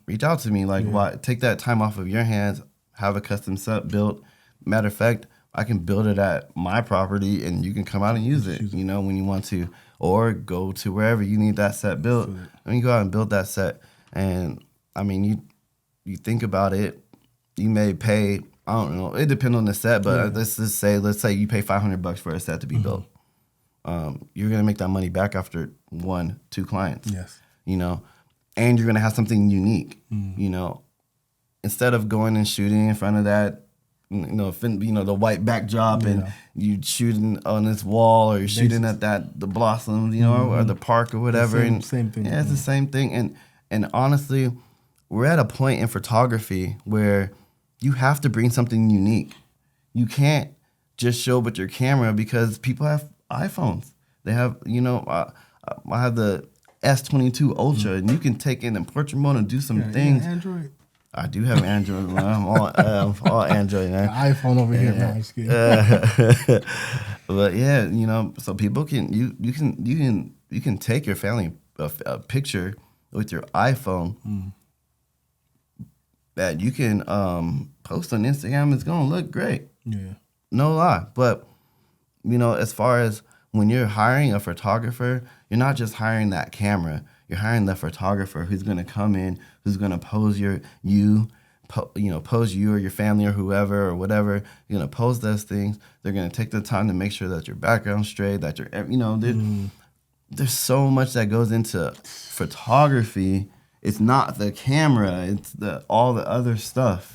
[SPEAKER 2] reach out to me. Like, why take that time off of your hands, have a custom set built. Matter of fact, I can build it at my property and you can come out and use it, when you want to. Or go to wherever you need that set built. And you go out and build that set. And, I mean, you think about it, you may pay, I don't know, it depends on the set, but let's say you pay $500 for a set to be built. You're gonna make that money back after 1-2 clients.
[SPEAKER 1] Yes.
[SPEAKER 2] And you're gonna have something unique. Instead of going and shooting in front of that, the white backdrop and you shooting on this wall or you're shooting at the blossoms, or the park or whatever.
[SPEAKER 1] Same thing.
[SPEAKER 2] Yeah, it's the same thing. And honestly, we're at a point in photography where you have to bring something unique. You can't just show up with your camera because people have iPhones. They have, I have the S22 Ultra, and you can take it in portrait mode and do some things.
[SPEAKER 1] Android.
[SPEAKER 2] I do have Android. Man. I'm all Android, man.
[SPEAKER 1] The iPhone over here, man. Just kidding.
[SPEAKER 2] But yeah, so people can you can take your family a picture with your iPhone. That you can post on Instagram, it's gonna look great.
[SPEAKER 1] Yeah.
[SPEAKER 2] No lie. But, as far as when you're hiring a photographer, you're not just hiring that camera. You're hiring the photographer who's gonna come in, who's gonna pose pose you or your family or whoever or whatever. You're gonna pose those things. They're gonna take the time to make sure that your background's straight, that you're, there's so much that goes into photography. It's not the camera, it's all the other stuff.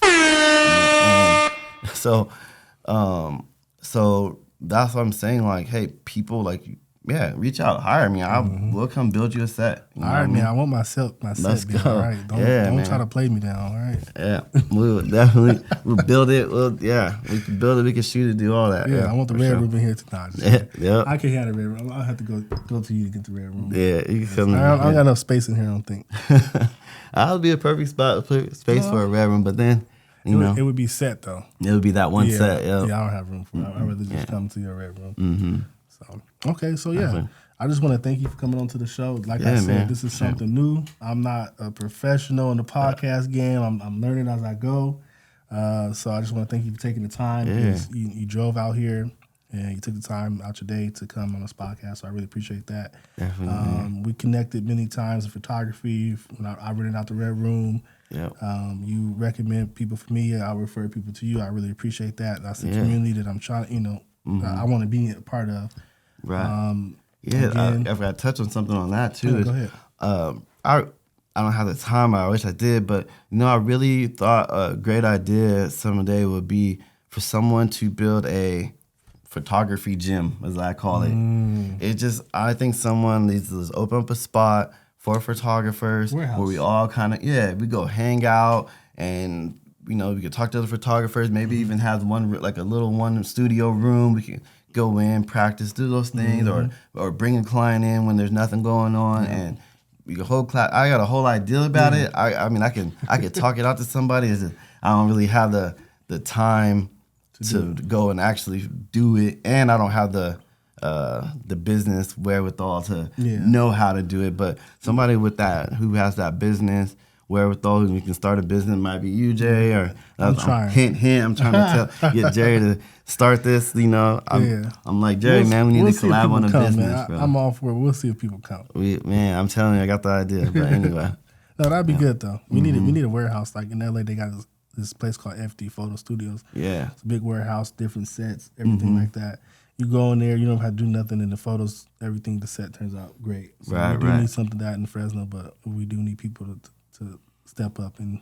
[SPEAKER 2] So that's what I'm saying. Like, hey, people, reach out, hire me. We'll come build you a set.
[SPEAKER 1] Hire me. I want my set built. All right. Don't try to play me down. All right.
[SPEAKER 2] Yeah, we'll build it. We can build it. We can shoot it. Do all that.
[SPEAKER 1] Yeah, I want the red room in here tonight.
[SPEAKER 2] Yeah.
[SPEAKER 1] I can't have the red room. I'll have to go to you to get the red room.
[SPEAKER 2] Yeah, you can come.
[SPEAKER 1] I don't got enough space in here, I don't think.
[SPEAKER 2] I'll be a perfect space for a red room, but then
[SPEAKER 1] it would be set though.
[SPEAKER 2] It would be that one set.
[SPEAKER 1] Yeah, I don't have room for it. I'd rather just come to your red room. So okay, so yeah. I just want to thank you for coming on to the show. Like I said, man. This is something new. I'm not a professional in the podcast game. I'm learning as I go. So I just want to thank you for taking the time.
[SPEAKER 2] Yeah.
[SPEAKER 1] You drove out here and you took the time out your day to come on this podcast. So I really appreciate that.
[SPEAKER 2] Definitely.
[SPEAKER 1] We connected many times in photography. When I rented out the Red Room.
[SPEAKER 2] Yep.
[SPEAKER 1] You recommend people for me. I refer people to you. I really appreciate that. That's the community that I'm trying. I want to be a part of.
[SPEAKER 2] Right. I forgot to touch on something on that too.
[SPEAKER 1] Go ahead.
[SPEAKER 2] I don't have the time. I wish I did, but I really thought a great idea someday would be for someone to build a photography gym, as I call it. I think someone needs to just open up a spot for photographers
[SPEAKER 1] Warehouse.
[SPEAKER 2] where we all kind of, we go hang out and, you know, we could talk to other photographers, maybe even have like a little one studio room. We can go in, practice, do those things, or bring a client in when there's nothing going on. And the whole class, I got a whole idea about it. I mean, I can talk it out to somebody. It's just, I don't really have the time to go and actually do it, and I don't have the business wherewithal to know how to do it. But somebody with that, who has that business wherewithal, who can start a business, might be you, Jay, or
[SPEAKER 1] I'm trying.
[SPEAKER 2] Hint. I'm trying to get Jerry to start this. You know, I'm like, Jerry, man, we need to collab on a business, bro.
[SPEAKER 1] I'm all for it. We'll see if people come.
[SPEAKER 2] Man, I'm telling you, I got the idea. But anyway,
[SPEAKER 1] no, that'd be good though. We need a warehouse like in LA. They got this place called FD Photo Studios.
[SPEAKER 2] Yeah,
[SPEAKER 1] it's a big warehouse, different sets, everything like that. You go in there, you don't have to do nothing, and the photos, everything, the set turns out great. So we do need something like that in Fresno, but we do need people to step up and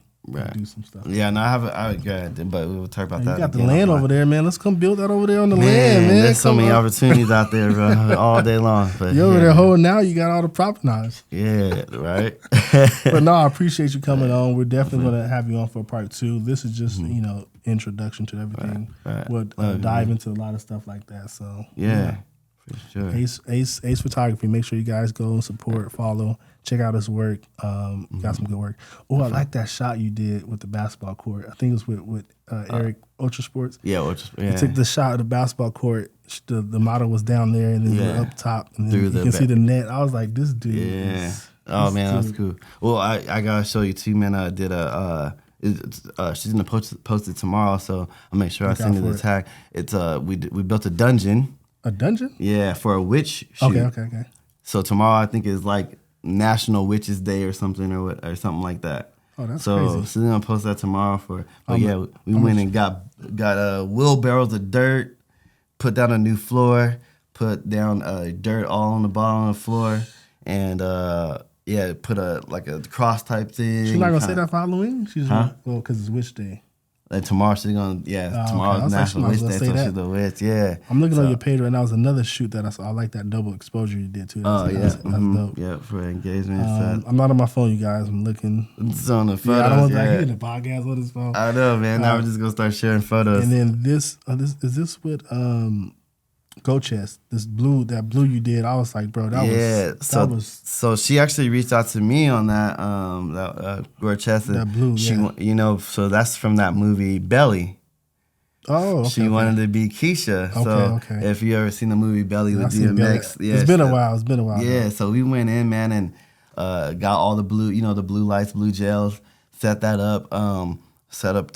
[SPEAKER 1] do some stuff.
[SPEAKER 2] Yeah, no, I haven't got it, but we'll talk about that.
[SPEAKER 1] You got the land over there, man. Let's come build that over there on the land, man.
[SPEAKER 2] There's so many opportunities out there, bro, all day long. But
[SPEAKER 1] you're over there holding out. You got all the property knowledge.
[SPEAKER 2] Yeah, right.
[SPEAKER 1] But no, I appreciate you coming on. We're definitely going to have you on for part 2. This is just, you know, introduction to everything.
[SPEAKER 2] Right.
[SPEAKER 1] We'll dive into a lot of stuff like that. So
[SPEAKER 2] for sure.
[SPEAKER 1] Ace Photography. Make sure you guys go and support, follow, check out his work. Got some good work. Oh, I like that shot you did with the basketball court. I think it was with Eric Ultra Sports.
[SPEAKER 2] Yeah.
[SPEAKER 1] You took the shot of the basketball court. The model was down there, and then you were up top, and then you can see the net. I was like, this dude.
[SPEAKER 2] Yeah. Man, that's cool. Well, I gotta show you too, man. I did she's gonna post it tomorrow, so I'll make sure I send you the tag. It's we built a dungeon.
[SPEAKER 1] A dungeon?
[SPEAKER 2] Yeah, for a witch shoot.
[SPEAKER 1] Okay.
[SPEAKER 2] So tomorrow I think is like National Witches Day or something or something like that.
[SPEAKER 1] Oh, that's
[SPEAKER 2] so
[SPEAKER 1] crazy.
[SPEAKER 2] She's gonna post that tomorrow we went and got wheelbarrows of dirt, put down a new floor, put down dirt all on the bottom of the floor, and put a cross type thing.
[SPEAKER 1] She's not gonna say that for Halloween? Because it's Witch Day.
[SPEAKER 2] Like tomorrow she's gonna tomorrow's National Witch Day, so she's the witch. Yeah,
[SPEAKER 1] I'm looking on your page right now. There's another shoot that I saw. I like that double exposure you did too. That's dope.
[SPEAKER 2] Yeah, for engagement.
[SPEAKER 1] I'm not on my phone, you guys. I'm looking.
[SPEAKER 2] It's on the photos.
[SPEAKER 1] I don't want to the podcast on his phone.
[SPEAKER 2] I know, man. Now we're just gonna start sharing photos.
[SPEAKER 1] And then this is this with Go Chest, that blue you did. I was like, bro, that was
[SPEAKER 2] so she actually reached out to me on that Go Chest.
[SPEAKER 1] That blue,
[SPEAKER 2] so that's from that movie Belly.
[SPEAKER 1] Oh, okay,
[SPEAKER 2] she wanted to be Keisha.
[SPEAKER 1] Okay.
[SPEAKER 2] If you ever seen the movie Belly with DMX,
[SPEAKER 1] it's been a while.
[SPEAKER 2] Yeah, so we went in, man, and got all the blue, the blue lights, blue gels, set that up, set up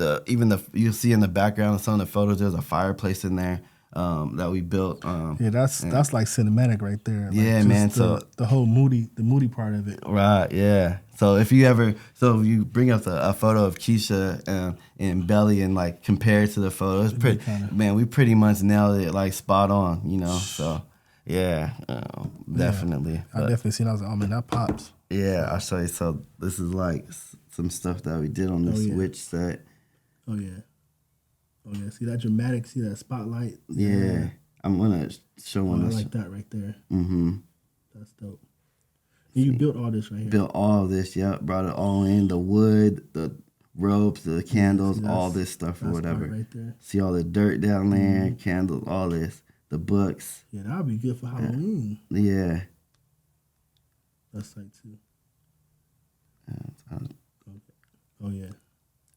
[SPEAKER 2] you'll see in the background of some of the photos. There's a fireplace in there. That we built.
[SPEAKER 1] That's like cinematic right there.
[SPEAKER 2] Like man. So
[SPEAKER 1] the whole moody part of it.
[SPEAKER 2] Right. Yeah. So if you bring up a photo of Keisha and Belly and like compare it to the photo, it's man, we pretty much nailed it, like spot on. So yeah, definitely.
[SPEAKER 1] I definitely seen. I was like, oh man, that pops.
[SPEAKER 2] Yeah, I'll show you. So this is like some stuff that we did on this witch set.
[SPEAKER 1] Oh yeah. See that dramatic, see that spotlight?
[SPEAKER 2] Yeah. I'm going to show one.
[SPEAKER 1] I like that right there.
[SPEAKER 2] Mm-hmm.
[SPEAKER 1] That's dope. And you built all this right here?
[SPEAKER 2] Built all of this, yeah. Brought it all in. The wood, the ropes, the candles, all this stuff or whatever.
[SPEAKER 1] Right there.
[SPEAKER 2] See all the dirt down there, candles, all this. The books.
[SPEAKER 1] Yeah, that would be good for Halloween.
[SPEAKER 2] Yeah.
[SPEAKER 1] That's like too. Oh, yeah.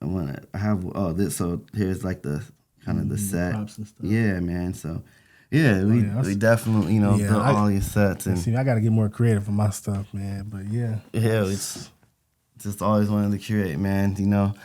[SPEAKER 2] I have this. So here's like the kind of the set.
[SPEAKER 1] Props and stuff.
[SPEAKER 2] Yeah, man. So we definitely built all these sets. And
[SPEAKER 1] see, I got to get more creative for my stuff, man. But
[SPEAKER 2] it's just always wanted to create, man.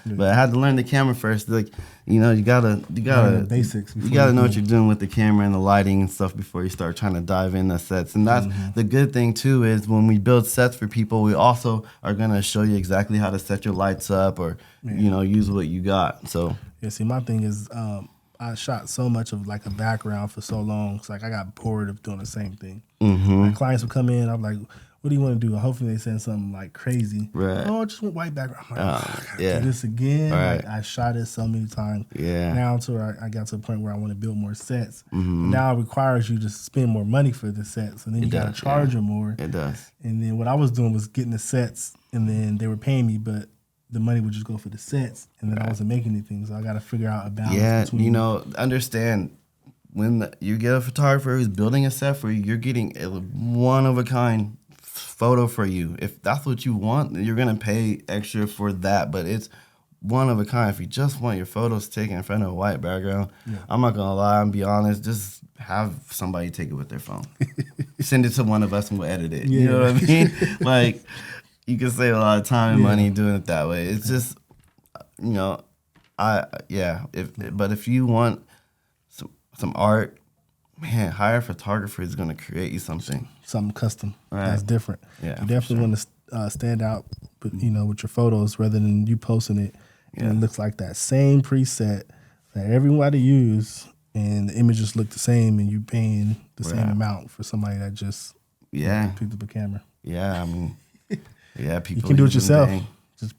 [SPEAKER 2] But I had to learn the camera first. Like you gotta
[SPEAKER 1] the basics.
[SPEAKER 2] You gotta know what you're doing with the camera and the lighting and stuff before you start trying to dive into sets. And that's the good thing too is when we build sets for people, we also are gonna show you exactly how to set your lights up or use what you got. So
[SPEAKER 1] see, my thing is I shot so much of like a background for so long. It's like I got bored of doing the same thing.
[SPEAKER 2] Mm-hmm.
[SPEAKER 1] My clients would come in, I'm like, what do you want to do? Hopefully they send something like crazy.
[SPEAKER 2] Right.
[SPEAKER 1] Oh, I just want white background. I'm like, I gotta
[SPEAKER 2] yeah.
[SPEAKER 1] do this again.
[SPEAKER 2] Right.
[SPEAKER 1] Like, I shot it so many times.
[SPEAKER 2] Yeah.
[SPEAKER 1] Now I got to a point where I want to build more sets. Now it requires you to spend more money for the sets, and then you got to charge them more.
[SPEAKER 2] It does.
[SPEAKER 1] And then what I was doing was getting the sets, and then they were paying me, but the money would just go for the sets, and then I wasn't making anything. So I got to figure out a balance.
[SPEAKER 2] Yeah,
[SPEAKER 1] between
[SPEAKER 2] you know, understand when you get a photographer who's building a set for you, you're getting a one-of-a-kind photo for you. If that's what you want, you're going to pay extra for that, but it's one-of-a-kind. If you just want your photos taken in front of a white background, I'm not going to lie and be honest, just have somebody take it with their phone. Send it to one of us and we'll edit it. You know what I mean? Like, you can save a lot of time and money doing it that way. It's just, you know, but if you want some art, man, hire a photographer who's going to create you something
[SPEAKER 1] custom. That's different.
[SPEAKER 2] Yeah,
[SPEAKER 1] you definitely want to stand out, but you know, with your photos rather than you posting it and it looks like that same preset that everybody use, and the images look the same, and you paying the same amount for somebody that just picked up a camera.
[SPEAKER 2] Yeah, I mean, people.
[SPEAKER 1] You can do it yourself. Just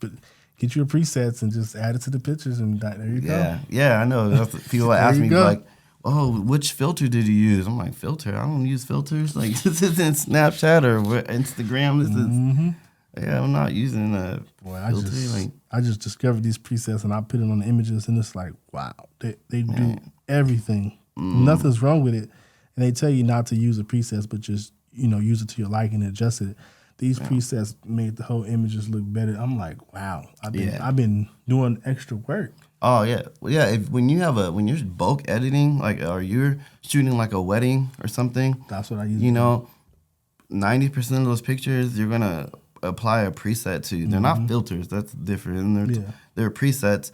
[SPEAKER 1] get your presets and just add it to the pictures, and there you go.
[SPEAKER 2] Yeah, I know. That's what people ask me like, "Oh, which filter did you use?" I'm like, "Filter? I don't use filters. Like, this isn't Snapchat or Instagram. This is." Yeah, I'm not using a filter.
[SPEAKER 1] I just discovered these presets, and I put it on the images, and it's like, wow, they do everything. Nothing's wrong with it, and they tell you not to use the presets, but just use it to your liking and adjust it. These presets made the whole images look better. I'm like, wow, I've been doing extra work.
[SPEAKER 2] Oh yeah, well, yeah. When you're bulk editing, like, or you're shooting like a wedding or something,
[SPEAKER 1] that's what I use.
[SPEAKER 2] 90% of those pictures you're gonna apply a preset to. They're not filters. That's different. And they're presets,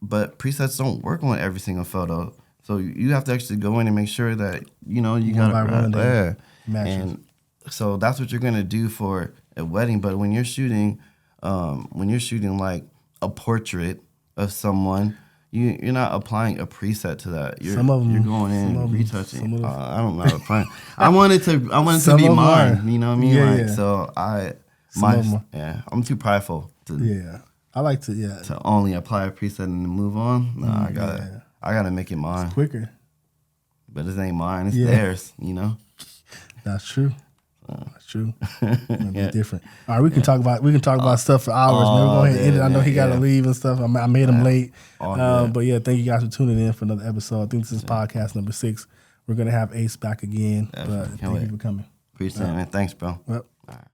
[SPEAKER 2] but presets don't work on every single photo. So you have to actually go in and make sure that you got it right. And so that's what you're gonna do for a wedding. But when you're shooting like a portrait of someone, you're not applying a preset to that. You're going in and retouching. I don't know how to apply. I want it to be mine. You know what I mean?
[SPEAKER 1] Yeah,
[SPEAKER 2] So I'm too prideful to.
[SPEAKER 1] I like to
[SPEAKER 2] to only apply a preset and then move on. No, I gotta make it mine.
[SPEAKER 1] It's quicker.
[SPEAKER 2] But it ain't mine. It's theirs.
[SPEAKER 1] That's true. That's true. It'll be different. All right, we can talk about stuff for hours. Man, we're going ahead and end it. I know he got to leave and stuff. I made him late. But yeah, thank you guys for tuning in for another episode. I think this is podcast number 6. We're gonna have Ace back again. But thank you for coming.
[SPEAKER 2] Appreciate it, man. Thanks, bro.
[SPEAKER 1] Yep.
[SPEAKER 2] All right.